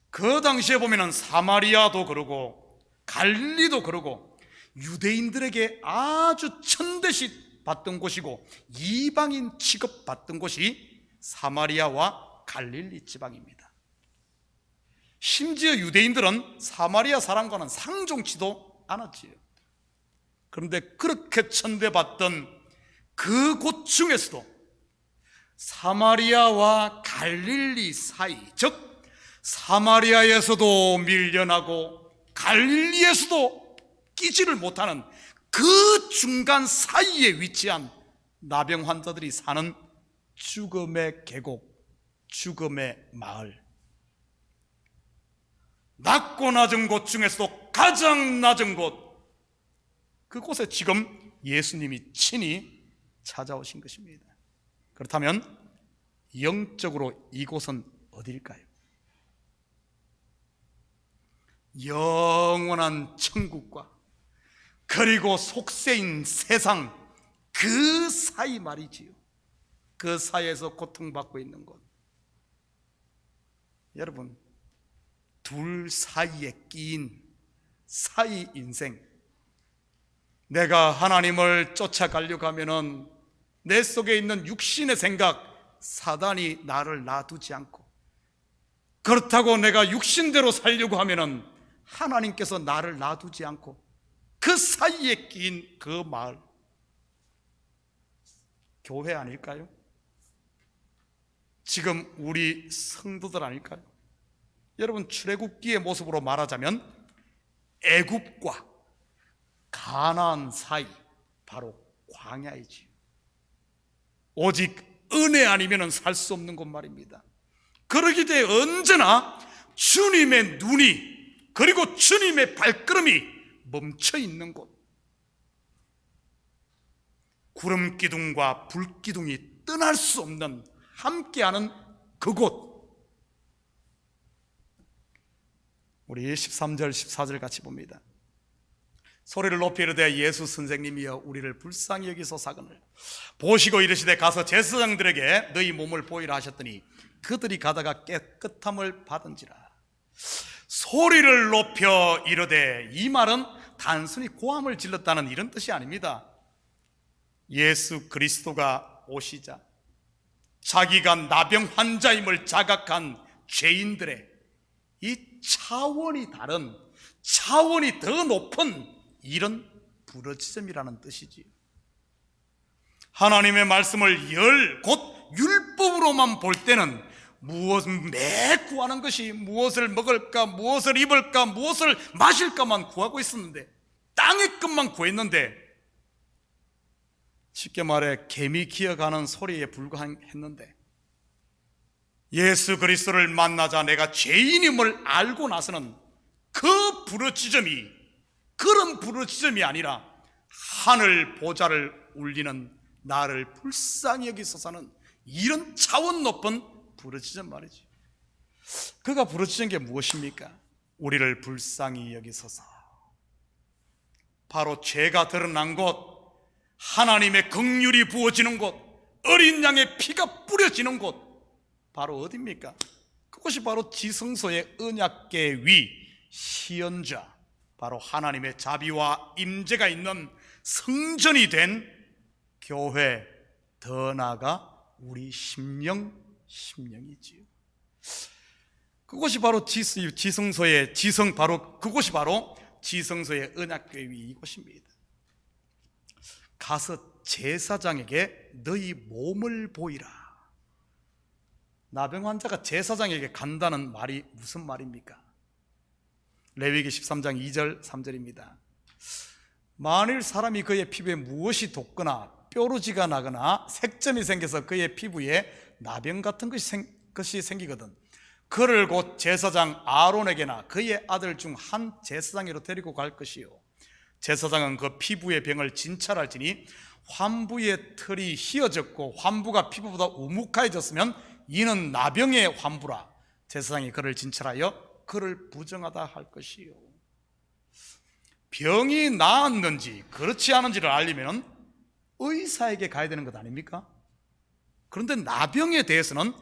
그 당시에 보면은 사마리아도 그러고 갈릴리도 그러고 유대인들에게 아주 천대시 받던 곳이고 이방인 취급받던 곳이 사마리아와 갈릴리 지방입니다. 심지어 유대인들은 사마리아 사람과는 상종치도 않았지요. 그런데 그렇게 천대받던 그곳 중에서도 사마리아와 갈릴리 사이, 즉 사마리아에서도 밀려나고 갈릴리에서도 끼지를 못하는 그 중간 사이에 위치한 나병 환자들이 사는 죽음의 계곡, 죽음의 마을. 낮고 낮은 곳 중에서도 가장 낮은 곳, 그곳에 지금 예수님이 친히 찾아오신 것입니다. 그렇다면 영적으로 이곳은 어디일까요? 영원한 천국과 그리고 속세인 세상 그 사이 말이지요. 그 사이에서 고통받고 있는 곳. 여러분, 둘 사이에 끼인 사이 인생. 내가 하나님을 쫓아가려고 하면은 내 속에 있는 육신의 생각, 사단이 나를 놔두지 않고, 그렇다고 내가 육신대로 살려고 하면은 하나님께서 나를 놔두지 않고, 그 사이에 끼인 그 마을, 교회 아닐까요? 지금 우리 성도들 아닐까요? 여러분, 출애굽기의 모습으로 말하자면 애굽과 가나안 사이, 바로 광야이지요. 오직 은혜 아니면 살 수 없는 곳 말입니다. 그러기 때문에 언제나 주님의 눈이, 그리고 주님의 발걸음이 멈춰 있는 곳, 구름 기둥과 불 기둥이 떠날 수 없는 함께하는 그곳. 우리 13절 14절 같이 봅니다. 소리를 높이 이르되 예수 선생님이여 우리를 불쌍히 여기소서거늘 보시고 이르시되 가서 제사장들에게 너희 몸을 보이라 하셨더니 그들이 가다가 깨끗함을 받은지라. 소리를 높여 이르되, 이 말은 단순히 고함을 질렀다는 이런 뜻이 아닙니다. 예수 그리스도가 오시자 자기가 나병 환자임을 자각한 죄인들의 이 차원이 다른, 차원이 더 높은 이런 부르짖음이라는 뜻이지요. 하나님의 말씀을 곧 율법으로만 볼 때는 무엇을 매 구하는 것이 무엇을 먹을까, 무엇을 입을까, 무엇을 마실까만 구하고 있었는데, 땅의 것만 구했는데, 쉽게 말해 개미 기어가는 소리에 불과했는데, 예수 그리스도를 만나자 내가 죄인임을 알고 나서는 그 부르짖음이 그런 부르짖음이 아니라 하늘 보좌를 울리는 나를 불쌍히 여기소서는 이런 차원 높은 부르짖음 말이지. 그가 부르짖은 게 무엇입니까? 우리를 불쌍히 여기소서. 바로 죄가 드러난 곳, 하나님의 긍휼이 부어지는 곳, 어린 양의 피가 뿌려지는 곳, 바로 어디입니까? 그것이 바로 지성소의 언약궤 위 시연자, 바로 하나님의 자비와 임재가 있는 성전이 된 교회, 더 나아가 우리 심령이지요. 그것이 바로 지성소의 그것이 바로 지성소의 언약궤 위 이곳입니다. 가서 제사장에게 너희 몸을 보이라. 나병 환자가 제사장에게 간다는 말이 무슨 말입니까? 레위기 13장 2절 3절입니다. 만일 사람이 그의 피부에 무엇이 돋거나 뾰루지가 나거나 색점이 생겨서 그의 피부에 나병 같은 것이 생기거든 그를 곧 제사장 아론에게나 그의 아들 중 한 제사장으로 데리고 갈 것이요 제사장은 그 피부의 병을 진찰할지니 환부의 털이 휘어졌고 환부가 피부보다 우묵하여졌으면 이는 나병의 환부라. 제사장이 그를 진찰하여 그를 부정하다 할 것이요. 병이 나았는지 그렇지 않은지를 알리면 의사에게 가야 되는 것 아닙니까? 그런데 나병에 대해서는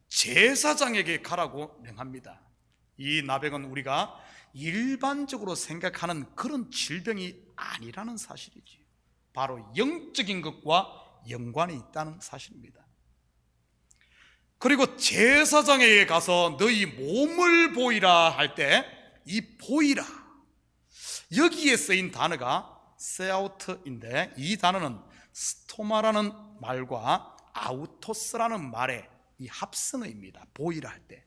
제사장에게 가라고 명합니다. 이 나병은 우리가 일반적으로 생각하는 그런 질병이 아니라는 사실이지. 바로 영적인 것과 연관이 있다는 사실입니다. 그리고 제사장에게 가서 너희 몸을 보이라 할 때 이 보이라, 여기에 쓰인 단어가 세아우트인데 이 단어는 스토마라는 말과 아우토스라는 말의 이 합성어입니다. 보이라 할 때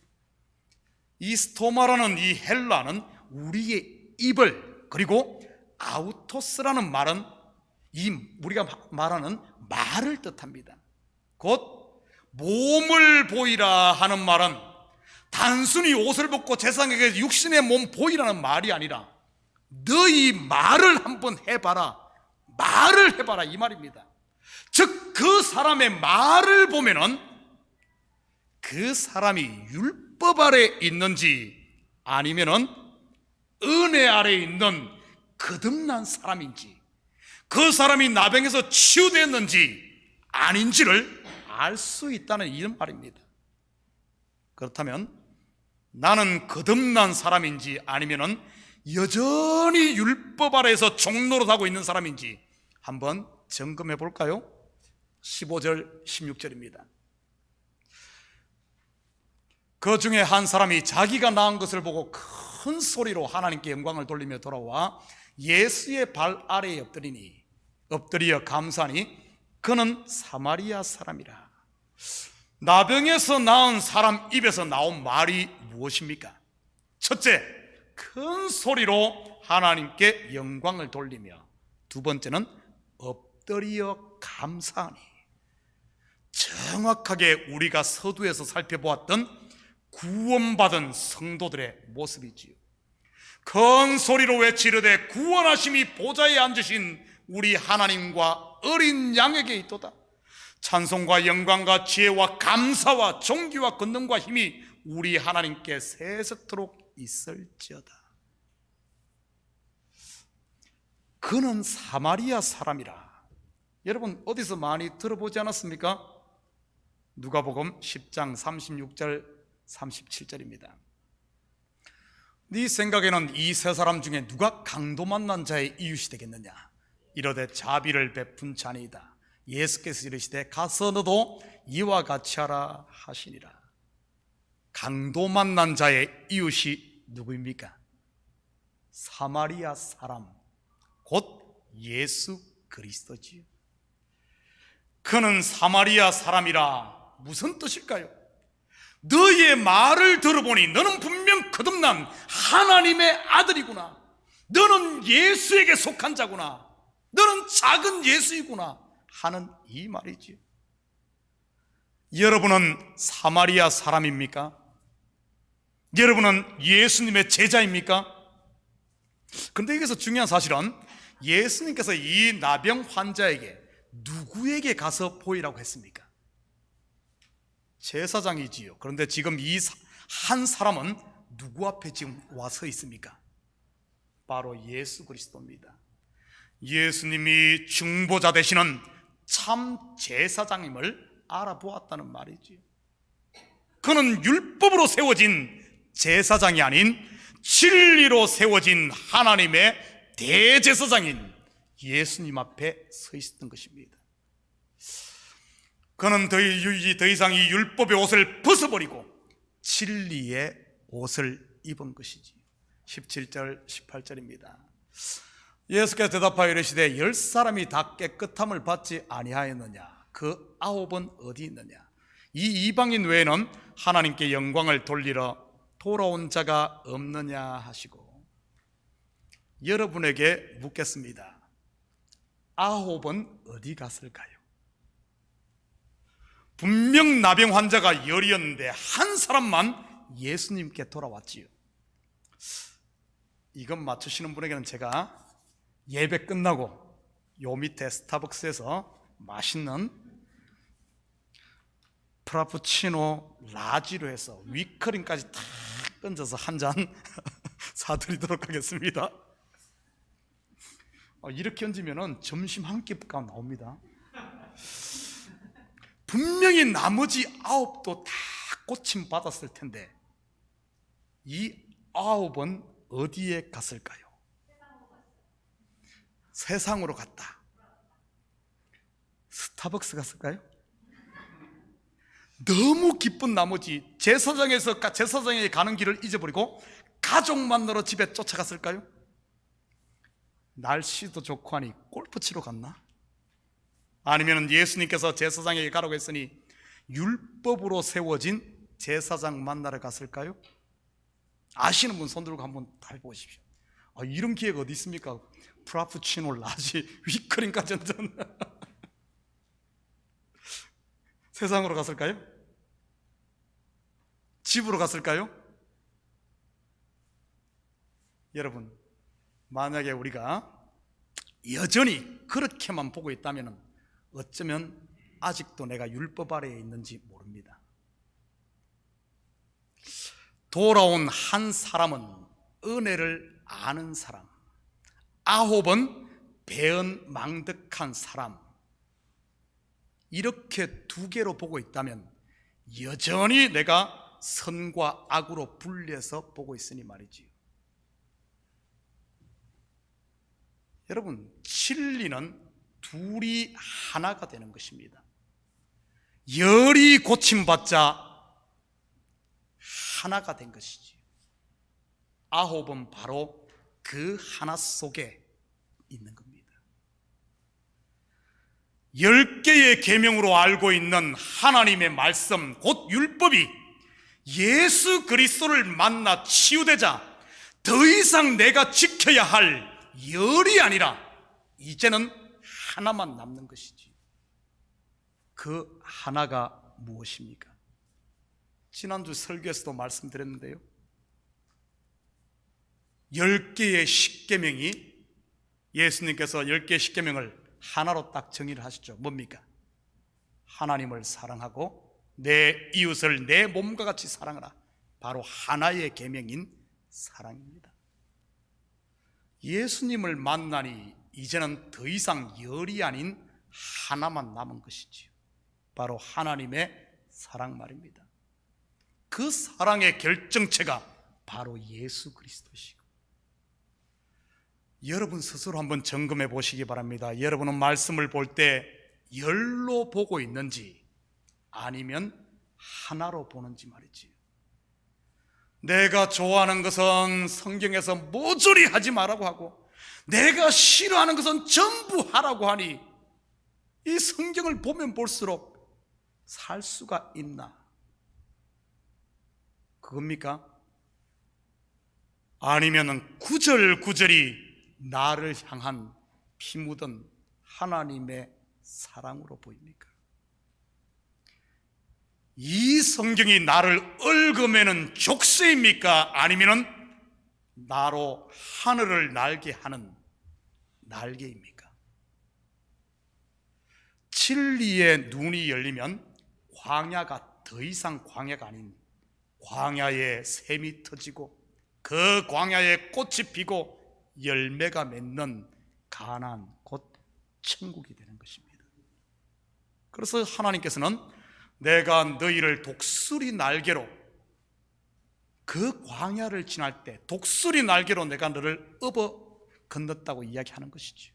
이 스토마라는 이 헬라는 우리의 입을, 그리고 아우토스라는 말은 우리가 말하는 말을 뜻합니다. 곧 몸을 보이라 하는 말은 단순히 옷을 벗고 제사장에게 육신의 몸 보이라는 말이 아니라 너희 말을 한번 해봐라, 말을 해봐라 이 말입니다. 즉 그 사람의 말을 보면은 그 사람이 율법 아래 있는지 아니면은 은혜 아래 있는 거듭난 사람인지, 그 사람이 나병에서 치유됐는지 아닌지를 알 수 있다는 이런 말입니다. 그렇다면 나는 거듭난 사람인지 아니면은 여전히 율법 아래에서 종노릇하고 있는 사람인지 한번 점검해 볼까요? 15절 16절입니다. 그 중에 한 사람이 자기가 낳은 것을 보고 큰 소리로 하나님께 영광을 돌리며 돌아와 예수의 발 아래에 엎드리어 감사하니 그는 사마리아 사람이라. 나병에서 낳은 사람 입에서 나온 말이 무엇입니까? 첫째, 큰 소리로 하나님께 영광을 돌리며, 두 번째는 엎드리어 감사하니. 정확하게 우리가 서두에서 살펴보았던 구원받은 성도들의 모습이지요. 큰 소리로 외치르되 구원하심이 보좌에 앉으신 우리 하나님과 어린 양에게 있도다. 찬송과 영광과 지혜와 감사와 존귀와 권능과 힘이 우리 하나님께 세세토록 있을지어다. 그는 사마리아 사람이라. 여러분 어디서 많이 들어보지 않았습니까? 누가복음 10장 36절 37절입니다. 네 생각에는 이 세 사람 중에 누가 강도 만난 자의 이웃이 되겠느냐? 이러되 자비를 베푼 자니이다. 예수께서 이르시되 가서 너도 이와 같이 하라 하시니라. 강도 만난 자의 이웃이 누구입니까? 사마리아 사람, 곧 예수 그리스도지요. 그는 사마리아 사람이라 무슨 뜻일까요? 너의 말을 들어보니 너는 분명 거듭난 하나님의 아들이구나. 너는 예수에게 속한 자구나. 너는 작은 예수이구나 하는 이 말이지요. 여러분은 사마리아 사람입니까? 여러분은 예수님의 제자입니까? 근데 여기서 중요한 사실은 예수님께서 이 나병 환자에게 누구에게 가서 보이라고 했습니까? 제사장이지요. 그런데 지금 이 한 사람은 누구 앞에 지금 와 서 있습니까? 바로 예수 그리스도입니다. 예수님이 중보자 되시는 참 제사장임을 알아보았다는 말이지요. 그는 율법으로 세워진 제사장이 아닌 진리로 세워진 하나님의 대제사장인 예수님 앞에 서 있었던 것입니다. 그는 더 이상 이 율법의 옷을 벗어버리고 진리의 옷을 입은 것이지. 17절 18절입니다. 예수께서 대답하여 이르시되 10사람이 다 깨끗함을 받지 아니하였느냐? 그 9은 어디 있느냐? 이 이방인 외에는 하나님께 영광을 돌리러 돌아온 자가 없느냐 하시고, 여러분에게 묻겠습니다. 9은 어디 갔을까요? 분명 나병 환자가 열이었는데 한 사람만 예수님께 돌아왔지요. 이건 맞추시는 분에게는 제가 예배 끝나고 요 밑에 스타벅스에서 맛있는 프라푸치노 라지로 해서 위크림까지 탁 얹어서 한 잔 사드리도록 하겠습니다. 이렇게 얹으면 점심 한 끼가 나옵니다. 분명히 나머지 9도 다 고침 받았을 텐데 이 9은 어디에 갔을까요? 세상으로 갔다. 스타벅스 갔을까요? 너무 기쁜 나머지 제사장에게 가는 길을 잊어버리고 가족 만나러 집에 쫓아갔을까요? 날씨도 좋고 하니 골프 치러 갔나? 아니면 예수님께서 제사장에게 가라고 했으니 율법으로 세워진 제사장 만나러 갔을까요? 아시는 분 손 들고 한번 다 해보십시오. 이런 기회가 어디 있습니까? 프라푸치노 라지 위크림까지 얹은 세상으로 갔을까요? 집으로 갔을까요? 여러분, 만약에 우리가 여전히 그렇게만 보고 있다면 어쩌면 아직도 내가 율법 아래에 있는지 모릅니다. 돌아온 한 사람은 은혜를 아는 사람, 9은 배은망덕한 사람, 이렇게 두 개로 보고 있다면 여전히 내가 선과 악으로 분리해서 보고 있으니 말이지요. 여러분, 진리는 둘이 하나가 되는 것입니다. 열이 고침받자 하나가 된 것이지. 9은 바로 그 하나 속에 있는 겁니다. 10개의 계명으로 알고 있는 하나님의 말씀, 곧 율법이 예수 그리스도를 만나 치유되자 더 이상 내가 지켜야 할 열이 아니라 이제는 하나만 남는 것이지. 그 하나가 무엇입니까? 지난주 설교에서도 말씀드렸는데요, 10개의 십계명이, 예수님께서 10개의 십계명을 하나로 딱 정의를 하시죠. 뭡니까? 하나님을 사랑하고 내 이웃을 내 몸과 같이 사랑하라. 바로 하나의 계명인 사랑입니다. 예수님을 만나니 이제는 더 이상 열이 아닌 하나만 남은 것이지요. 바로 하나님의 사랑 말입니다. 그 사랑의 결정체가 바로 예수 그리스도시고, 여러분 스스로 한번 점검해 보시기 바랍니다. 여러분은 말씀을 볼 때 열로 보고 있는지 아니면 하나로 보는지 말이지. 내가 좋아하는 것은 성경에서 모조리 하지 말라고 하고 내가 싫어하는 것은 전부 하라고 하니 이 성경을 보면 볼수록 살 수가 있나? 그겁니까? 아니면은 구절구절이 나를 향한 피 묻은 하나님의 사랑으로 보입니까? 이 성경이 나를 얽어매는 족쇄입니까? 아니면은 나로 하늘을 날게 하는 날개입니까? 진리의 눈이 열리면 광야가 더 이상 광야가 아닌 광야에 샘이 터지고 그 광야에 꽃이 피고 열매가 맺는 가나안, 곧 천국이 되는 것입니다. 그래서 하나님께서는 내가 너희를 독수리 날개로, 그 광야를 지날 때 독수리 날개로 내가 너를 업어 건넜다고 이야기하는 것이죠.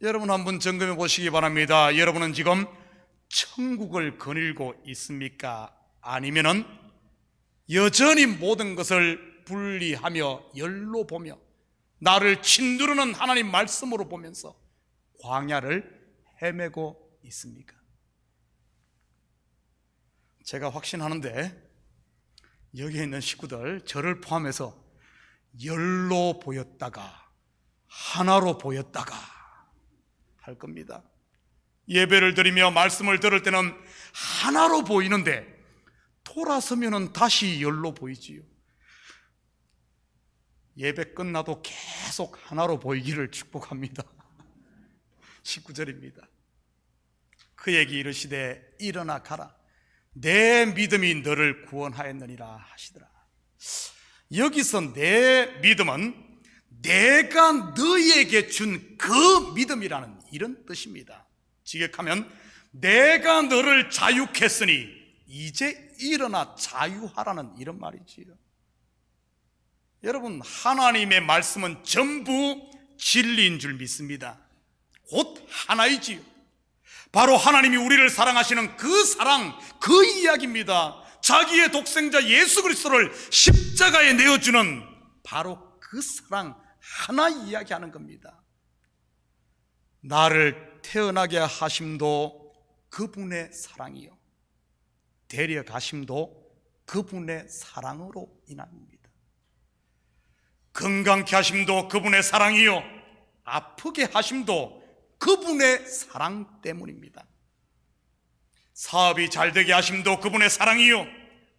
여러분 한번 점검해 보시기 바랍니다. 여러분은 지금 천국을 거닐고 있습니까? 아니면은 여전히 모든 것을 분리하며 열로 보며 나를 짓누르는 하나님 말씀으로 보면서 광야를 헤매고 있습니까? 제가 확신하는데 여기에 있는 식구들, 저를 포함해서 열로 보였다가 하나로 보였다가 할 겁니다. 예배를 드리며 말씀을 들을 때는 하나로 보이는데 돌아서면은 다시 열로 보이지요. 예배 끝나도 계속 하나로 보이기를 축복합니다. 19절입니다. 그에게 이르시되 일어나 가라, 내 믿음이 너를 구원하였느니라 하시더라. 여기서 내 믿음은 내가 너희에게 준 그 믿음이라는 이런 뜻입니다. 직역하면 내가 너를 자유케 했으니 이제 일어나 자유하라는 이런 말이지요. 여러분, 하나님의 말씀은 전부 진리인 줄 믿습니다. 곧 하나이지요. 바로 하나님이 우리를 사랑하시는 그 사랑, 그 이야기입니다. 자기의 독생자 예수 그리스도를 십자가에 내어주는 바로 그 사랑 하나 이야기하는 겁니다. 나를 태어나게 하심도 그분의 사랑이요, 데려가심도 그분의 사랑으로 인합니다. 건강케 하심도 그분의 사랑이요, 아프게 하심도 그분의 사랑 때문입니다. 사업이 잘되게 하심도 그분의 사랑이요,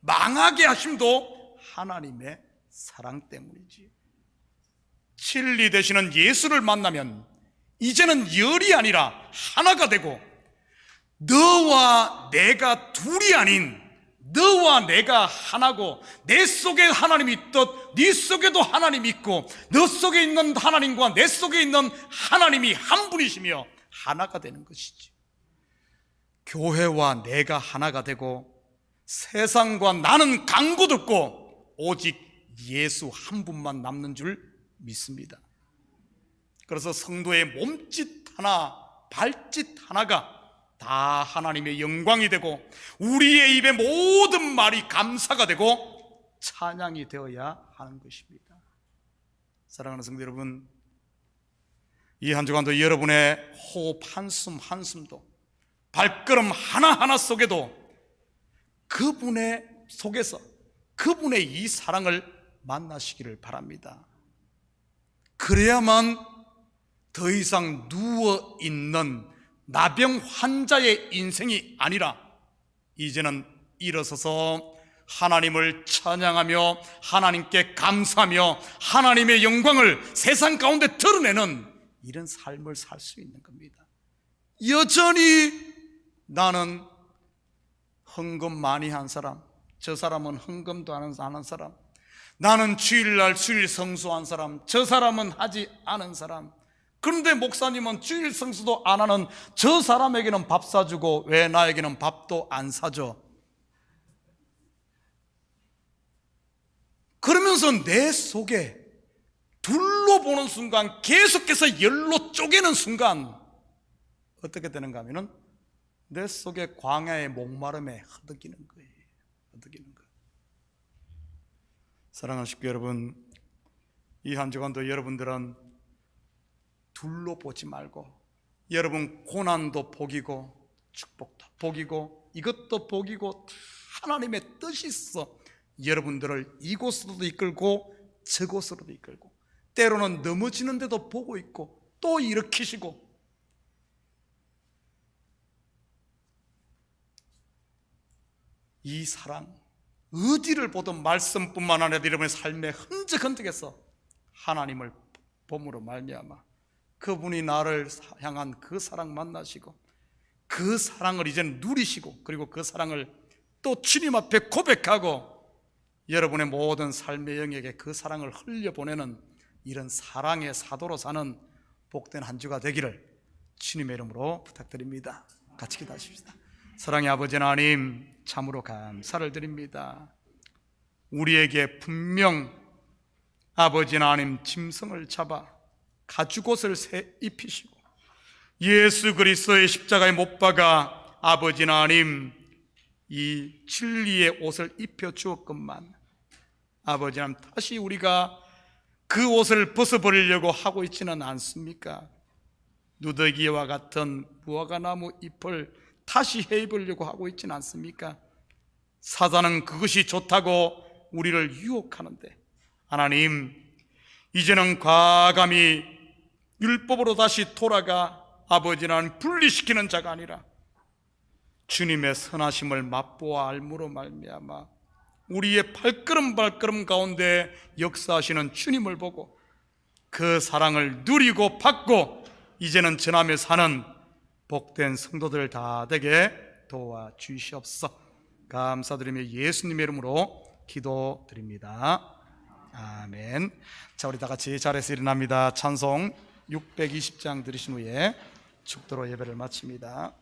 망하게 하심도 하나님의 사랑 때문이지. 진리 되시는 예수를 만나면 이제는 열이 아니라 하나가 되고, 너와 내가 둘이 아닌 너와 내가 하나고, 내 속에 하나님이 있듯 네 속에도 하나님이 있고, 너 속에 있는 하나님과 내 속에 있는 하나님이 한 분이시며 하나가 되는 것이지. 교회와 내가 하나가 되고 세상과 나는 강구 듣고 오직 예수 한 분만 남는 줄 믿습니다. 그래서 성도의 몸짓 하나, 발짓 하나가 다 하나님의 영광이 되고 우리의 입의 모든 말이 감사가 되고 찬양이 되어야 하는 것입니다. 사랑하는 성도 여러분, 이 한 주간도 여러분의 호흡 한숨 한숨도, 발걸음 하나하나 속에도 그분의 속에서 그분의 이 사랑을 만나시기를 바랍니다. 그래야만 더 이상 누워있는 나병 환자의 인생이 아니라 이제는 일어서서 하나님을 찬양하며 하나님께 감사하며 하나님의 영광을 세상 가운데 드러내는 이런 삶을 살 수 있는 겁니다. 여전히 나는 헌금 많이 한 사람, 저 사람은 헌금도 안 하는 사람, 나는 주일날 주일 성수한 사람, 저 사람은 하지 않은 사람, 그런데 목사님은 주일 성수도 안 하는 저 사람에게는 밥 사주고 왜 나에게는 밥도 안 사줘? 그러면서 내 속에 둘로 보는 순간, 계속해서 열로 쪼개는 순간 어떻게 되는가 하면은 내 속에 광야의 목마름에 허덕이는 거예요. 허덕이는 거예요. 사랑하는 식구 여러분, 이 한 주간도 여러분들은 둘로 보지 말고, 여러분 고난도 복이고 축복도 복이고 이것도 복이고 하나님의 뜻이 있어 여러분들을 이곳으로도 이끌고 저곳으로도 이끌고, 때로는 넘어지는데도 보고 있고 또 일으키시고, 이 사랑 어디를 보든 말씀뿐만 아니라 여러분의 삶의 흔적흔적에서 하나님을 봄으로 말미암아 그분이 나를 향한 그 사랑 만나시고 그 사랑을 이제는 누리시고 그리고 그 사랑을 또 주님 앞에 고백하고 여러분의 모든 삶의 영역에 그 사랑을 흘려보내는 이런 사랑의 사도로 사는 복된 한 주가 되기를 주님의 이름으로 부탁드립니다. 같이 기도하십시다. 사랑의 아버지 하나님, 참으로 감사를 드립니다. 우리에게 분명 아버지 하나님 짐승을 잡아 가죽옷을 입히시고 예수 그리스도의 십자가에 못 박아 아버지 하나님 이 진리의 옷을 입혀 주었건만 아버지 하나님 다시 우리가 그 옷을 벗어버리려고 하고 있지는 않습니까? 누더기와 같은 무화과나무 잎을 다시 해입으려고 하고 있지는 않습니까? 사단은 그것이 좋다고 우리를 유혹하는데 하나님, 이제는 과감히 율법으로 다시 돌아가 아버지 하나님 분리시키는 자가 아니라 주님의 선하심을 맛보아 알므로 말미암아 우리의 발걸음 가운데 역사하시는 주님을 보고 그 사랑을 누리고 받고 이제는 전하며 사는 복된 성도들 다 되게 도와주시옵소서. 감사드리며 예수님의 이름으로 기도드립니다. 아멘. 자, 우리 다 같이 자리에서 일어납니다. 찬송 620장 들으신 후에 축도로 예배를 마칩니다.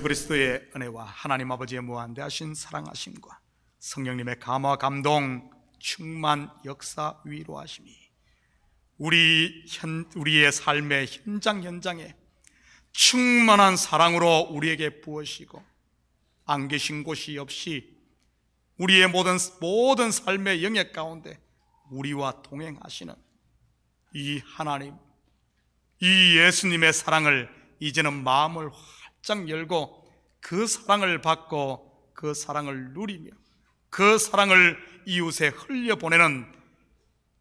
예수 그리스도의 은혜와 하나님 아버지의 무한대하신 사랑하심과 성령님의 감화 감동 충만 역사 위로하심이 우리의 삶의 현장에 충만한 사랑으로 우리에게 부으시고 안 계신 곳이 없이 우리의 모든 삶의 영역 가운데 우리와 동행하시는 이 하나님, 이 예수님의 사랑을 이제는 마음을 활짝 열고 그 사랑을 받고 그 사랑을 누리며 그 사랑을 이웃에 흘려보내는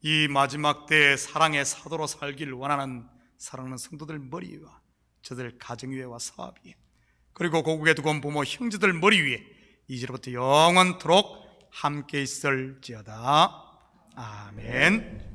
이 마지막 때의 사랑의 사도로 살기를 원하는 사랑하는 성도들 머리 위와 저들 가정 위에와 사업 위에 그리고 고국에 두고 부모 형제들 머리 위에 이제부터 영원토록 함께 있을지어다. 아멘.